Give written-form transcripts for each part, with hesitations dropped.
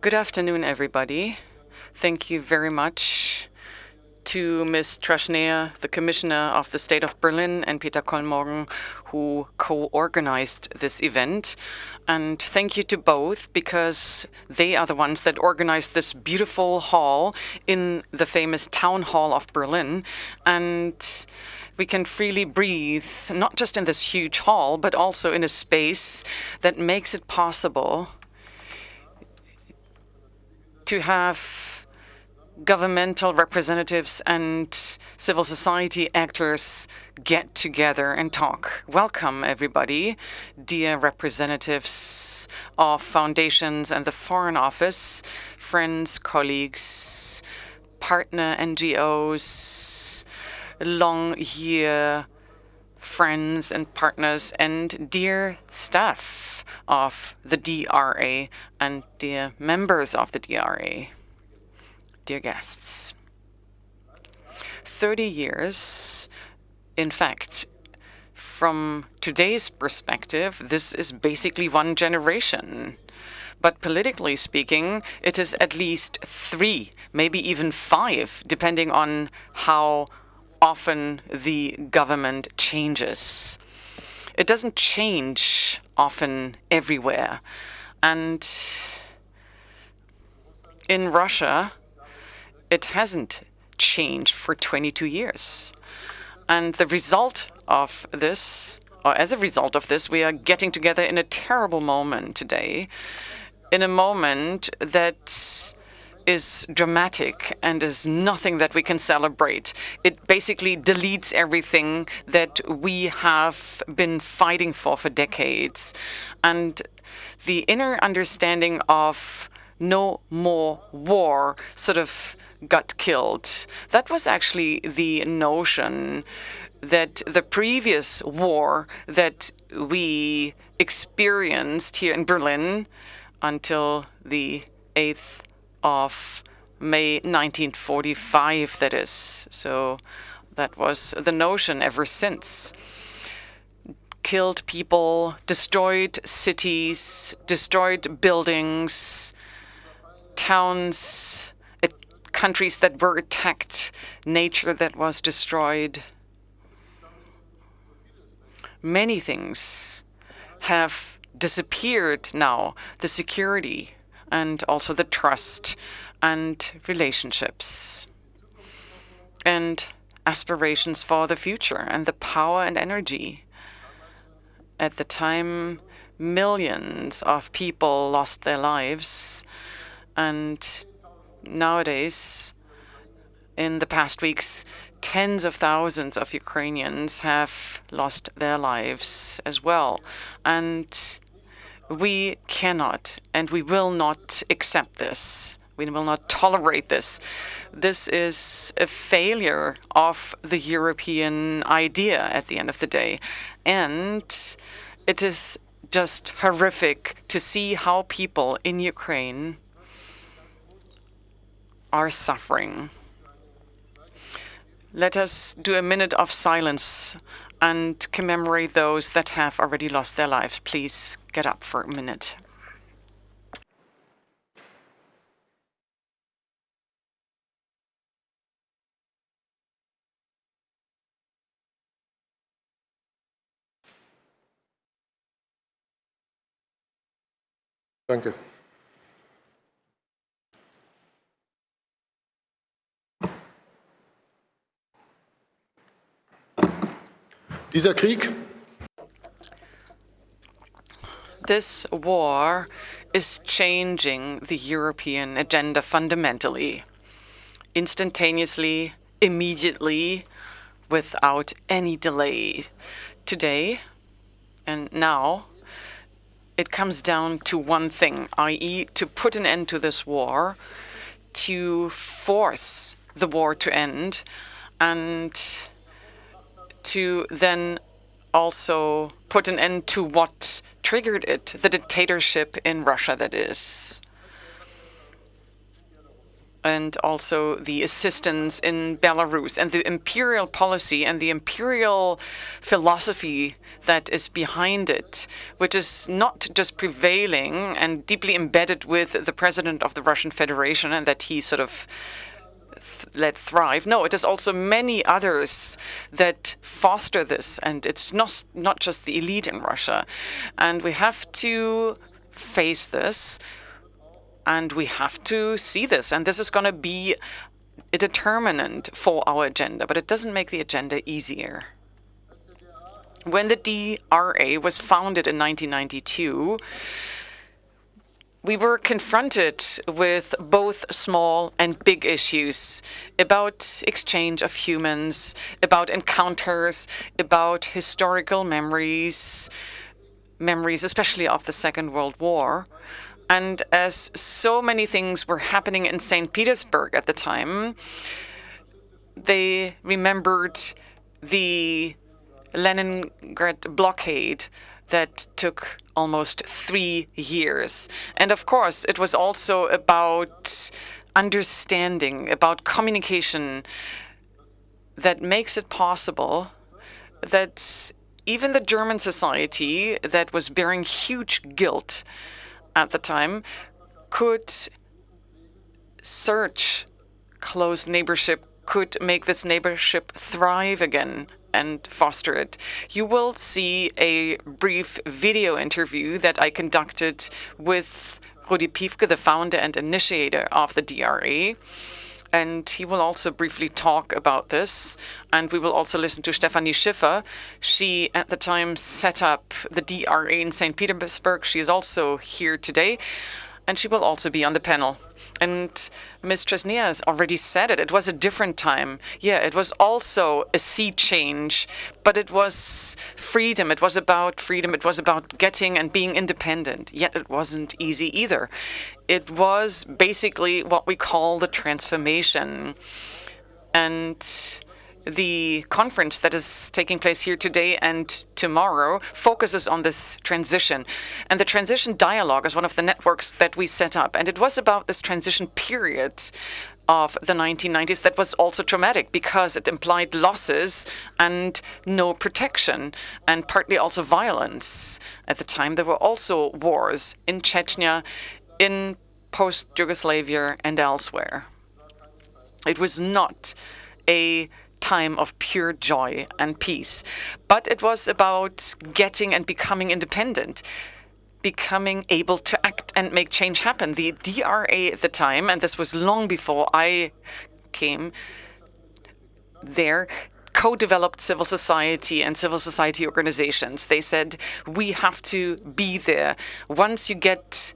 Good afternoon, everybody. Thank you very much to Ms. Trashneer, the Commissioner of the State of Berlin, and Peter Kollmorgen, who co-organized this event. And thank you to both, because they are the ones that organized this beautiful hall in the famous Town Hall of Berlin. And we can freely breathe, not just in this huge hall, but also in a space that makes it possible to have governmental representatives and civil society actors get together and talk. Welcome, everybody, dear representatives of foundations and the Foreign Office, friends, colleagues, partner NGOs, long-year friends and partners, and dear staff of the DRA and dear members of the DRA. Dear guests, 30 years, in fact, from today's perspective, this is basically one generation. But politically speaking, it is at least 3, maybe even 5, depending on how often the government changes. It doesn't change often everywhere. And in Russia, it hasn't changed for 22 years. And the result of this, or as a result of this, we are getting together in a terrible moment today, in a moment that is dramatic and is nothing that we can celebrate. It basically deletes everything that we have been fighting for decades. And the inner understanding of no more war sort of got killed. That was actually the notion that the previous war that we experienced here in Berlin until the 8th of May 1945, that is. So that was the notion ever since. Killed people, destroyed cities, destroyed buildings, towns, countries that were attacked, nature that was destroyed. Many things have disappeared now. The security and also the trust and relationships and aspirations for the future and the power and energy. At the time, millions of people lost their lives, and nowadays, in the past weeks, tens of thousands of Ukrainians have lost their lives as well. And we cannot and we will not accept this. We will not tolerate this. This is a failure of the European idea at the end of the day. And it is just horrific to see how people in Ukraine are suffering. Let us do a minute of silence and commemorate those that have already lost their lives. Please get up for a minute. Danke. Dieser Krieg, this war is changing the European agenda fundamentally, instantaneously, immediately, without any delay. Today and now, it comes down to one thing, i.e., to put an end to this war, to force the war to end, and to then also put an end to what triggered it, the dictatorship in Russia, that is. and also the assistance in Belarus, and the imperial policy and the imperial philosophy that is behind it, which is not just prevailing and deeply embedded with the president of the Russian Federation and that he sort of let thrive. No, it is also many others that foster this, and it's not just the elite in Russia. And we have to face this, and we have to see this. And this is going to be a determinant for our agenda, but it doesn't make the agenda easier. When the DRA was founded in 1992, we were confronted with both small and big issues about exchange of humans, about encounters, about historical memories especially of the Second World War. And as so many things were happening in St. Petersburg at the time, they remembered the Leningrad blockade that took almost 3 years. And of course, it was also about understanding, about communication that makes it possible that even the German society that was bearing huge guilt at the time could search close neighborship, could make this neighborship thrive again and foster it. You will see a brief video interview that I conducted with Rudi Piefke, the founder and initiator of the DRA. And he will also briefly talk about this. And we will also listen to Stefanie Schiffer. She, at the time, set up the DRA in St. Petersburg. She is also here today. And she will also be on the panel. And Ms. Chesnia has already said it. It was a different time. Yeah, it was also a sea change, but it was freedom. It was about freedom. It was about getting and being independent. Yet it wasn't easy either. It was basically what we call the transformation. And the conference that is taking place here today and tomorrow focuses on this transition. And the transition dialogue is one of the networks that we set up. And it was about this transition period of the 1990s that was also traumatic because it implied losses and no protection, and partly also violence. At the time, there were also wars in Chechnya, in post-Yugoslavia, and elsewhere. It was not a time of pure joy and peace. But it was about getting and becoming independent, becoming able to act and make change happen. The DRA at the time, and this was long before I came there, co-developed civil society and civil society organizations. They said, we have to be there. Once you get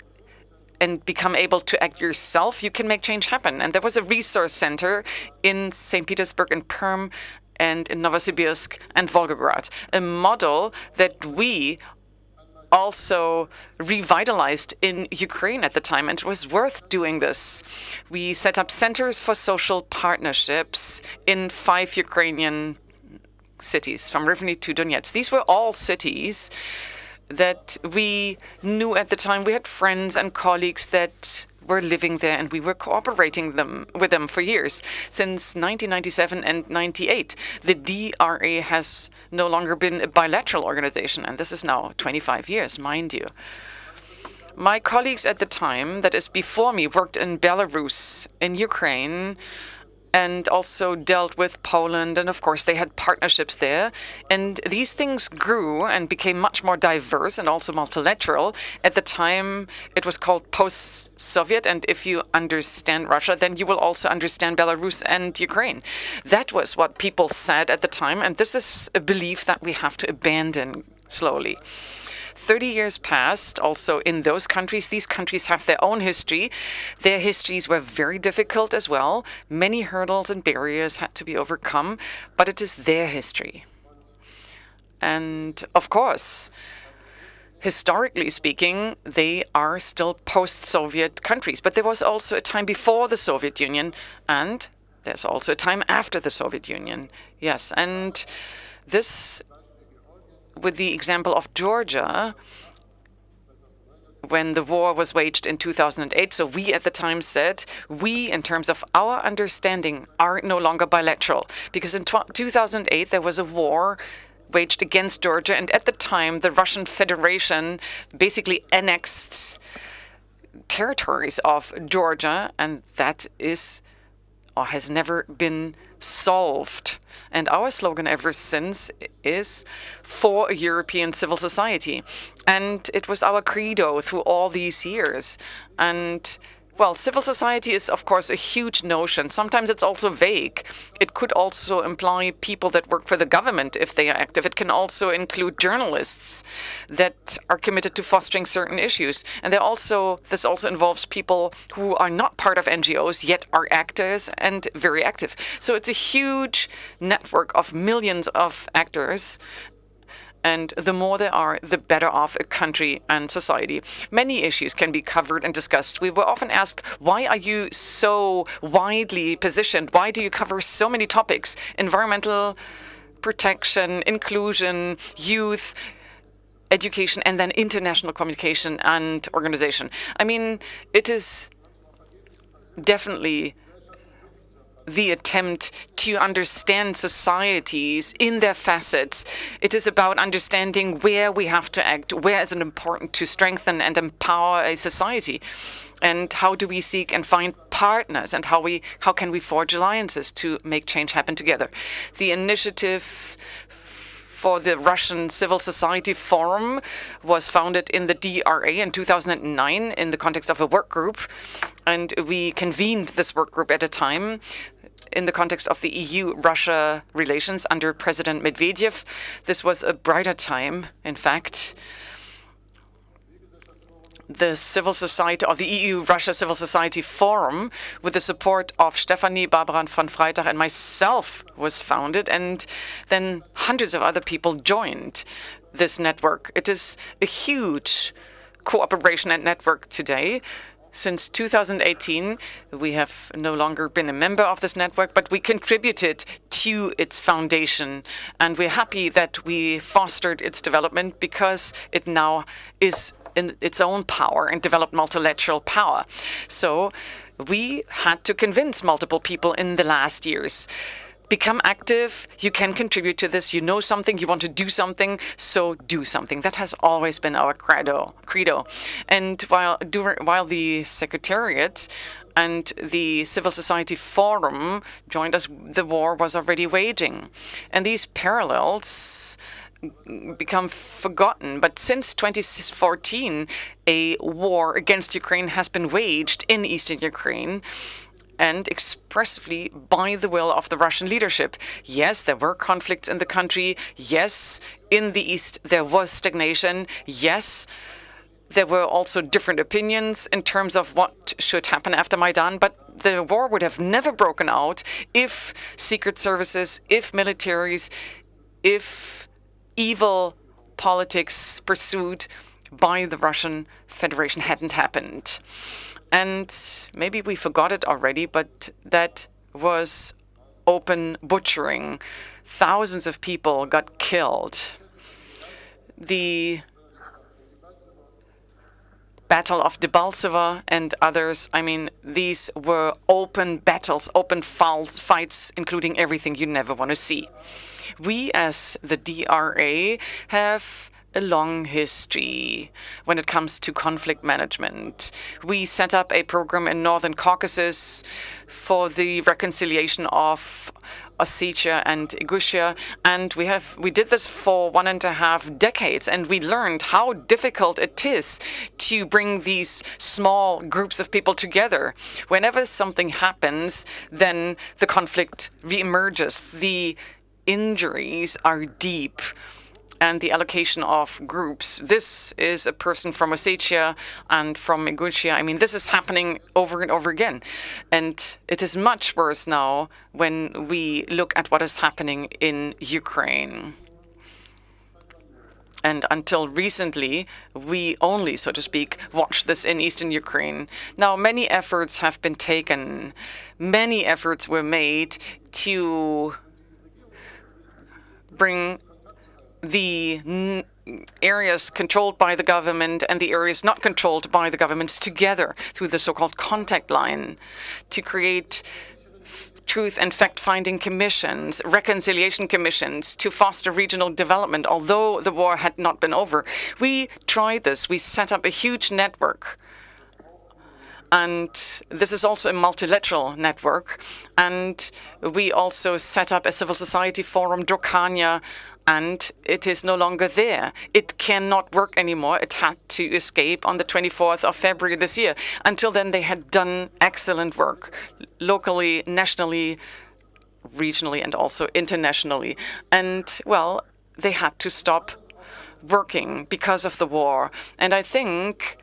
and become able to act yourself, you can make change happen. And there was a resource center in St. Petersburg and Perm and in Novosibirsk and Volgograd, a model that we also revitalized in Ukraine at the time, and it was worth doing this. We set up centers for social partnerships in 5 Ukrainian cities, from Rivne to Donetsk. These were all cities that we knew at the time. We had friends and colleagues that were living there, and we were cooperating with them for years. Since 1997 and 98, the DRA has no longer been a bilateral organization, and this is now 25 years, mind you. My colleagues at the time, that is before me, worked in Belarus, in Ukraine, and also dealt with Poland, and of course they had partnerships there. And these things grew and became much more diverse and also multilateral. At the time, it was called post-Soviet, and if you understand Russia, then you will also understand Belarus and Ukraine. That was what people said at the time, and this is a belief that we have to abandon slowly. 30 years passed also in those countries. These countries have their own history. Their histories were very difficult as well. Many hurdles and barriers had to be overcome, but it is their history. And of course, historically speaking, they are still post-Soviet countries. But there was also a time before the Soviet Union, and there's also a time after the Soviet Union. Yes, and this, with the example of Georgia, when the war was waged in 2008. So we at the time said, we, in terms of our understanding, are no longer bilateral. Because in 2008, there was a war waged against Georgia. And at the time, the Russian Federation basically annexed territories of Georgia. And that is, or has never been solved. And our slogan ever since is for a European civil society. And it was our credo through all these years. And well, civil society is, of course, a huge notion. Sometimes it's also vague. It could also imply people that work for the government if they are active. It can also include journalists that are committed to fostering certain issues. And this also involves people who are not part of NGOs, yet are actors and very active. So it's a huge network of millions of actors. And the more there are, the better off a country and society. Many issues can be covered and discussed. We were often asked, why are you so widely positioned? Why do you cover so many topics? Environmental protection, inclusion, youth, education, and then international communication and organization. I mean, it is definitely the attempt to understand societies in their facets. It is about understanding where we have to act, where is it important to strengthen and empower a society, and how do we seek and find partners, and how can we forge alliances to make change happen together. The initiative for the Russian Civil Society Forum was founded in the DRA in 2009 in the context of a work group, and we convened this work group at a time in the context of the EU-Russia relations under President Medvedev. This was a brighter time, in fact. The civil society, or the EU-Russia Civil Society Forum, with the support of Stefanie, Barbara von Freitag, and myself, was founded, and then hundreds of other people joined this network. It is a huge cooperation and network today. Since 2018, we have no longer been a member of this network, but we contributed to its foundation. And we're happy that we fostered its development because it now is in its own power and developed multilateral power. So we had to convince multiple people in the last years. Become active, you can contribute to this, you know something, you want to do something, so do something. That has always been our credo. And while the Secretariat and the Civil Society Forum joined us, the war was already waging. And these parallels become forgotten. But since 2014, a war against Ukraine has been waged in eastern Ukraine, and expressively by the will of the Russian leadership. Yes, there were conflicts in the country. Yes, in the east there was stagnation. Yes, there were also different opinions in terms of what should happen after Maidan, but the war would have never broken out if secret services, if militaries, if evil politics pursued by the Russian Federation hadn't happened. And maybe we forgot it already, but that was open butchering. Thousands of people got killed. The Battle of Debaltseve and others, I mean, these were open battles, open fights, including everything you never want to see. We, as the DRA, have a long history when it comes to conflict management. We set up a program in Northern Caucasus for the reconciliation of Ossetia and Ingushetia, and we did this for 1.5 decades, and we learned how difficult it is to bring these small groups of people together. Whenever something happens, then the conflict reemerges. The injuries are deep. And the allocation of groups. This is a person from Ossetia and from Ingushetia. I mean, this is happening over and over again. And it is much worse now when we look at what is happening in Ukraine. And until recently, we only, so to speak, watched this in eastern Ukraine. Now, many efforts have been taken. Many efforts were made to bring the areas controlled by the government and the areas not controlled by the governments together through the so-called contact line to create truth and fact-finding commissions, reconciliation commissions to foster regional development, although the war had not been over. We tried this. We set up a huge network. And this is also a multilateral network. And we also set up a civil society forum, Drokania, and it is no longer there. It cannot work anymore. It had to escape on the 24th of February this year. Until then, they had done excellent work, locally, nationally, regionally, and also internationally. And, well, they had to stop working because of the war. And I think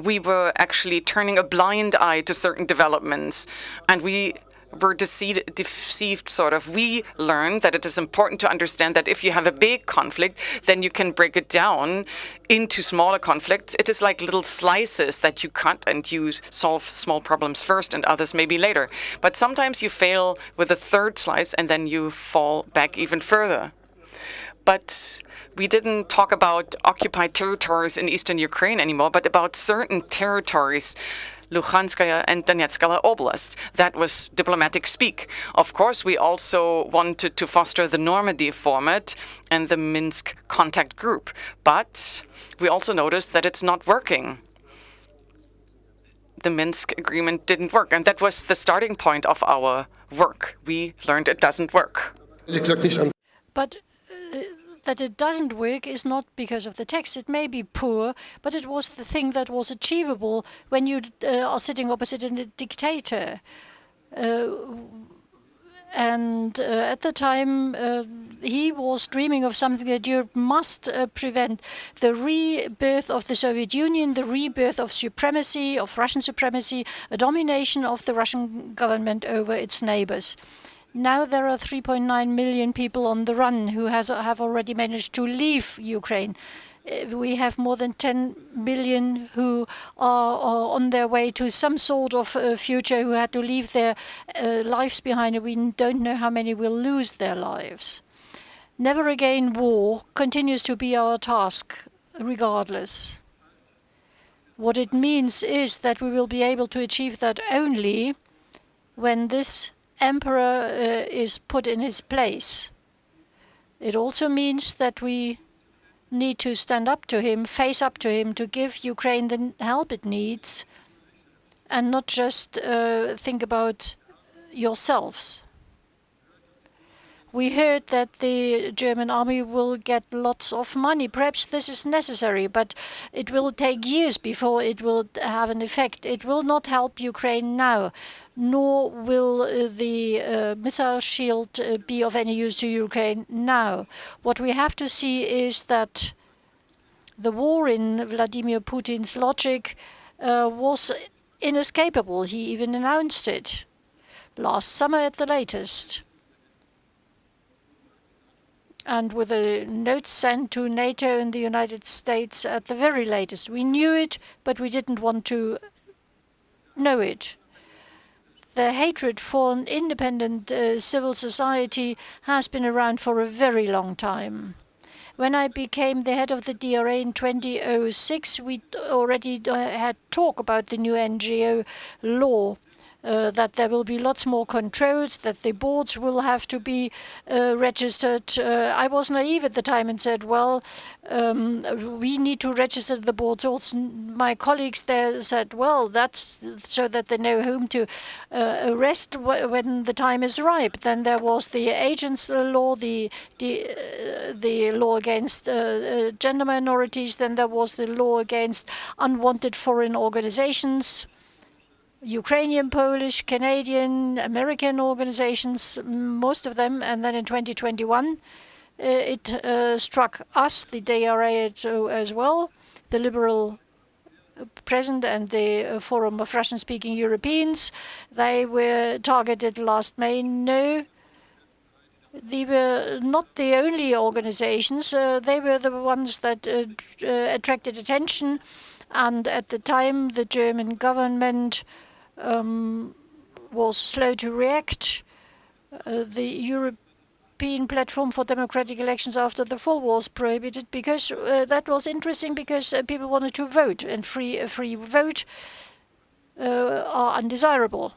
we were actually turning a blind eye to certain developments, and we were deceived, sort of. We learned that it is important to understand that if you have a big conflict, then you can break it down into smaller conflicts. It is like little slices that you cut and you solve small problems first and others maybe later. But sometimes you fail with a third slice and then you fall back even further. But we didn't talk about occupied territories in eastern Ukraine anymore, but about certain territories, Luhanskaya and Donetskaya Oblast. That was diplomatic speak. Of course, we also wanted to foster the Normandy format and the Minsk contact group. But we also noticed that it's not working. The Minsk agreement didn't work. And that was the starting point of our work. We learned it doesn't work. But that it doesn't work is not because of the text. It may be poor, but it was the thing that was achievable when you are sitting opposite a dictator. And at the time, he was dreaming of something that Europe must prevent: the rebirth of the Soviet Union, the rebirth of supremacy, of Russian supremacy, a domination of the Russian government over its neighbors. Now there are 3.9 million people on the run who have already managed to leave Ukraine. We have more than 10 million who are on their way to some sort of future, who had to leave their lives behind, and we don't know how many will lose their lives. Never again war continues to be our task, regardless. What it means is that we will be able to achieve that only when this emperor is put in his place. It also means that we need to stand up to him, face up to him, to give Ukraine the help it needs, and not just think about yourselves. We heard that the German army will get lots of money. Perhaps this is necessary, but it will take years before it will have an effect. It will not help Ukraine now, nor will the missile shield be of any use to Ukraine now. What we have to see is that the war in Vladimir Putin's logic was inescapable. He even announced it last summer at the latest, and with a note sent to NATO and the United States at the very latest. We knew it, but we didn't want to know it. The hatred for an independent civil society has been around for a very long time. When I became the head of the DRA in 2006, we already had talk about the new NGO law, that there will be lots more controls, that the boards will have to be registered. I was naive at the time and said, well, we need to register the boards also. My colleagues there said, well, that's so that they know whom to arrest when the time is ripe. Then there was the agents law, the law against gender minorities. Then there was the law against unwanted foreign organizations. Ukrainian, Polish, Canadian, American organizations, most of them. And then in 2021, it struck us, the DRA as well, the Liberal President and the Forum of Russian-Speaking Europeans. They were targeted last May. No, they were not the only organizations. They were the ones that attracted attention. And at the time, the German government was slow to react. The European platform for democratic elections after the fall was prohibited, because that was interesting, because people wanted to vote, and a free vote are undesirable.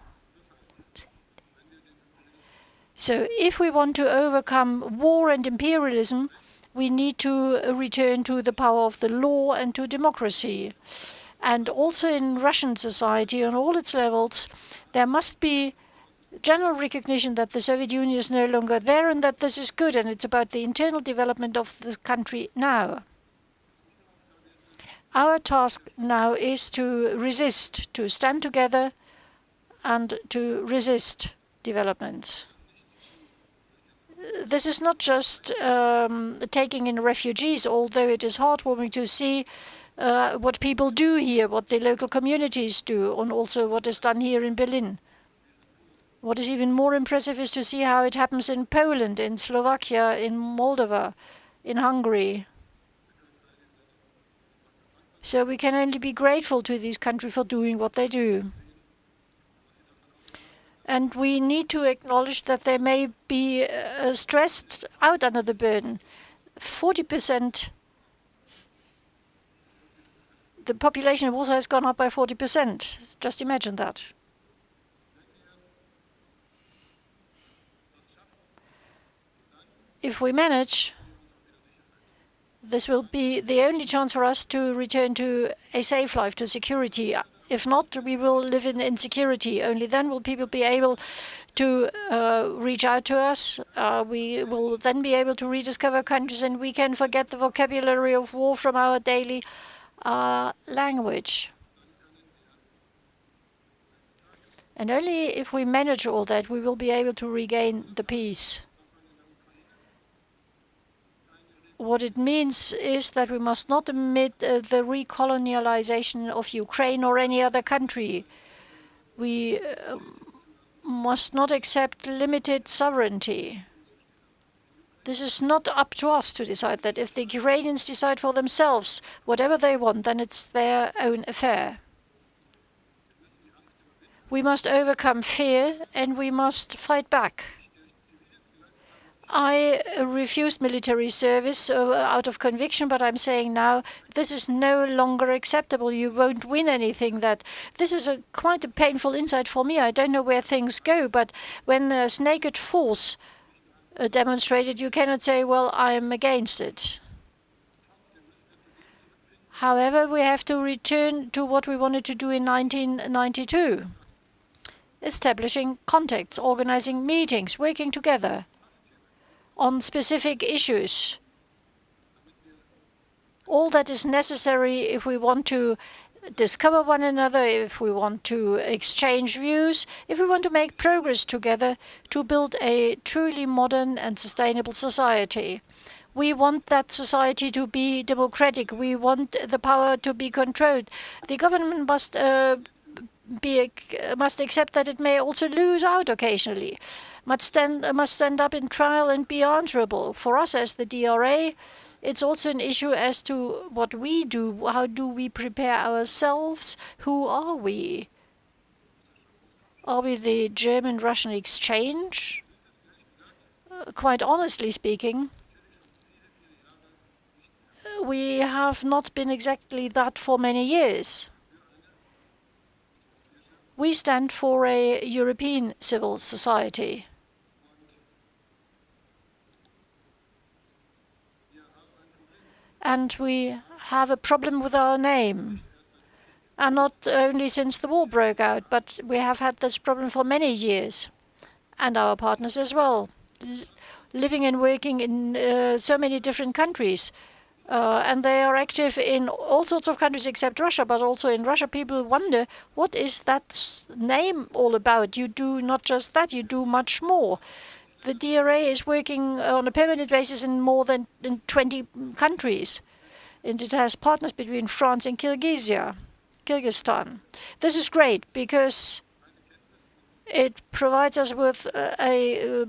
So if we want to overcome war and imperialism, we need to return to the power of the law and to democracy. And also in Russian society, on all its levels, there must be general recognition that the Soviet Union is no longer there and that this is good, and it's about the internal development of the country now. Our task now is to resist, to stand together and to resist developments. This is not just taking in refugees, although it is heartwarming to see what people do here, what the local communities do, and also what is done here in Berlin. What is even more impressive is to see how it happens in Poland, in Slovakia, in Moldova, in Hungary. So we can only be grateful to these countries for doing what they do. And we need to acknowledge that they may be stressed out under the burden. 40%, the population of Warsaw has gone up by 40%. Just imagine that. If we manage, this will be the only chance for us to return to a safe life, to security. If not, we will live in insecurity. Only then will people be able to reach out to us. We will then be able to rediscover countries, and we can forget the vocabulary of war from our daily language. And only if we manage all that, we will be able to regain the peace. What it means is that we must not admit the recolonialization of Ukraine or any other country. We must not accept limited sovereignty. This is not up to us to decide that. If the Ukrainians decide for themselves whatever they want, then it's their own affair. We must overcome fear, and we must fight back. I refused military service out of conviction, but I'm saying now this is no longer acceptable. You won't win anything. This is quite a painful insight for me. I don't know where things go, but when there's naked force demonstrated, you cannot say, well, I'm against it. However, we have to return to what we wanted to do in 1992. Establishing contacts, organizing meetings, working together on specific issues. All that is necessary if we want to discover one another, if we want to exchange views, if we want to make progress together to build a truly modern and sustainable society. We want that society to be democratic. We want the power to be controlled. The government must accept that it may also lose out occasionally, must stand up in trial and be answerable. For us as the DRA, it's also an issue as to what we do. How do we prepare ourselves? Who are we? Are we the German-Russian exchange? Quite honestly speaking, we have not been exactly that for many years. We stand for a European civil society. And we have a problem with our name. And not only since the war broke out, but we have had this problem for many years. And our partners as well. Living and working in so many different countries. And they are active in all sorts of countries except Russia, but also in Russia people wonder, what is that name all about? You do not just that, you do much more. The DRA is working on a permanent basis in more than 20 countries. And it has partners between France and Kyrgyzstan. This is great because it provides us with a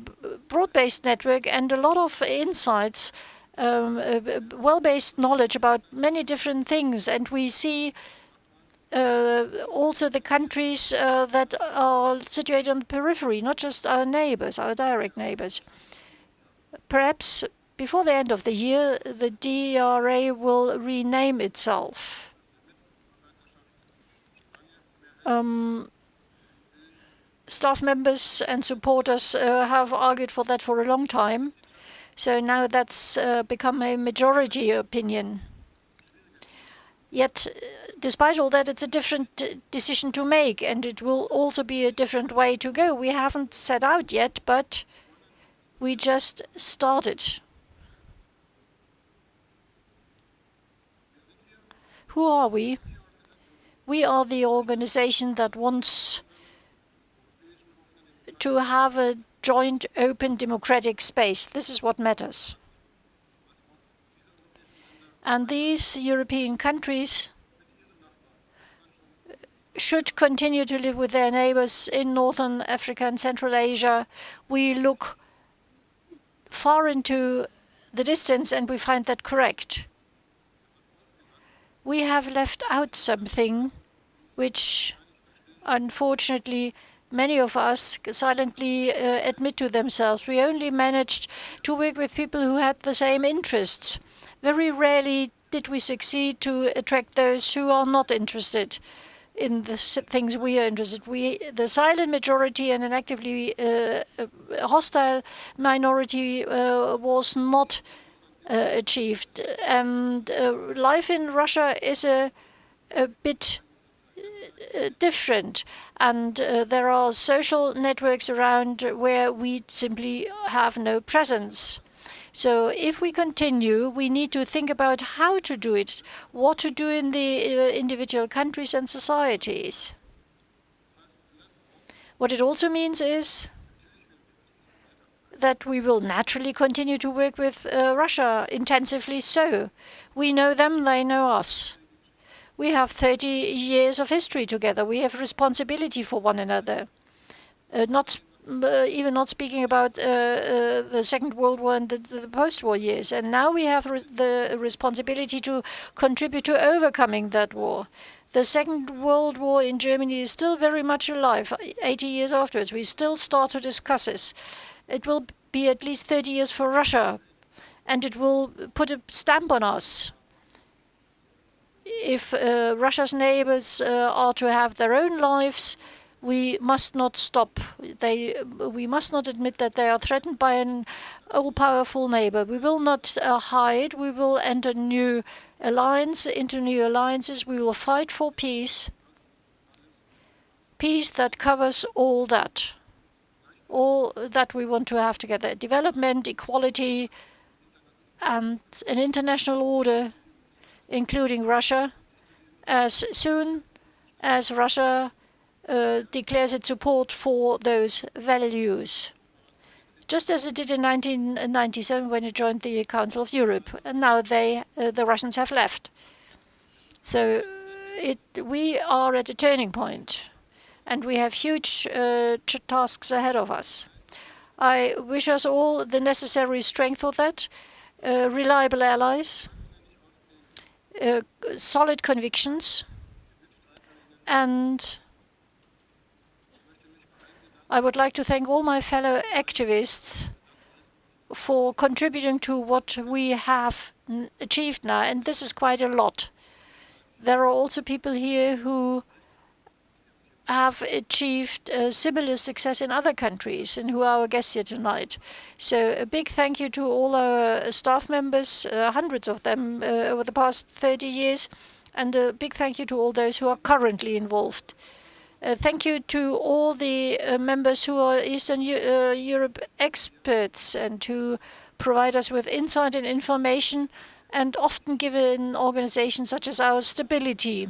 broad-based network and a lot of insights, well-based knowledge about many different things, and we see also the countries that are situated on the periphery, not just our neighbors, our direct neighbors. Perhaps before the end of the year, the DRA will rename itself. Staff members and supporters have argued for that for a long time. So now that's become a majority opinion. Yet, despite all that, it's a different decision to make, and it will also be a different way to go. We haven't set out yet, but we just started. Who are we? We are the organization that wants to have a joint, open, democratic space. This is what matters. And these European countries should continue to live with their neighbors in Northern Africa and Central Asia. We look far into the distance and we find that correct. We have left out something which, unfortunately, many of us silently admit to themselves. We only managed to work with people who had the same interests. Very rarely did we succeed to attract those who are not interested in the things we are interested. The silent majority and an actively hostile minority was not achieved. And life in Russia is a bit different, and there are social networks around where we simply have no presence. So if we continue, we need to think about how to do it, what to do in the individual countries and societies. What it also means is that we will naturally continue to work with Russia intensively so. We know them, they know us. We have 30 years of history together. We have responsibility for one another. Even not speaking about the Second World War and the post-war years. And now we have the responsibility to contribute to overcoming that war. The Second World War in Germany is still very much alive. 80 years afterwards, we still start to discuss this. It will be at least 30 years for Russia, and it will put a stamp on us. If Russia's neighbors are to have their own lives, we must not stop. We must not admit that they are threatened by an all-powerful neighbor. We will not hide. We will enter into new alliances. We will fight for peace. Peace that covers all that we want to have together. Development, equality, and an international order, including Russia, as soon as Russia declares its support for those values, just as it did in 1997 when it joined the Council of Europe. And now the Russians have left. So we are at a turning point, and we have huge tasks ahead of us. I wish us all the necessary strength for that, reliable allies, solid convictions, and I would like to thank all my fellow activists for contributing to what we have achieved now, and this is quite a lot. There are also people here who have achieved similar success in other countries and who are our guests here tonight. So a big thank you to all our staff members, hundreds of them over the past 30 years, and a big thank you to all those who are currently involved. Thank you to all the members who are Eastern Europe experts and who provide us with insight and information and often give an organization such as ours stability.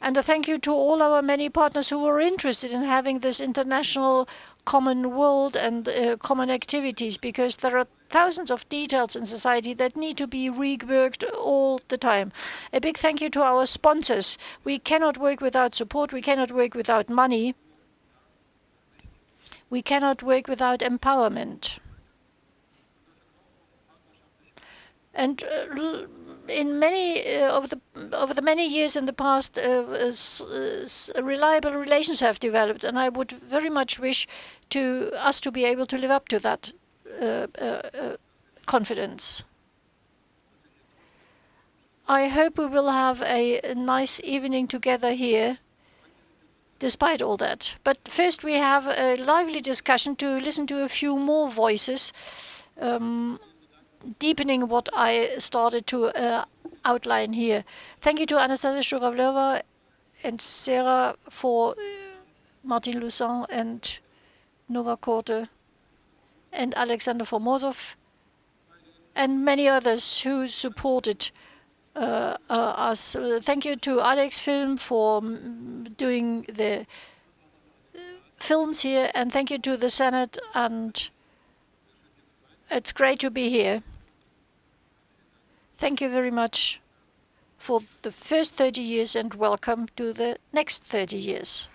And a thank you to all our many partners who are interested in having this international common world and common activities, because there are thousands of details in society that need to be reworked all the time. A big thank you to our sponsors. We cannot work without support. We cannot work without money. We cannot work without empowerment. And in many over the many years in the past, reliable relations have developed, and I would very much wish us to be able to live up to that confidence. I hope we will have a nice evening together here, despite all that. But first we have a lively discussion to listen to a few more voices, deepening what I started to outline here. Thank you to Anastasia Shuravleva and Sarah for Martin Lussan and Nova Korte and Alexander Formosov and many others who supported us. Thank you to Alex Film for doing the films here, and thank you to the Senate, and it's great to be here. Thank you very much for the first 30 years and welcome to the next 30 years.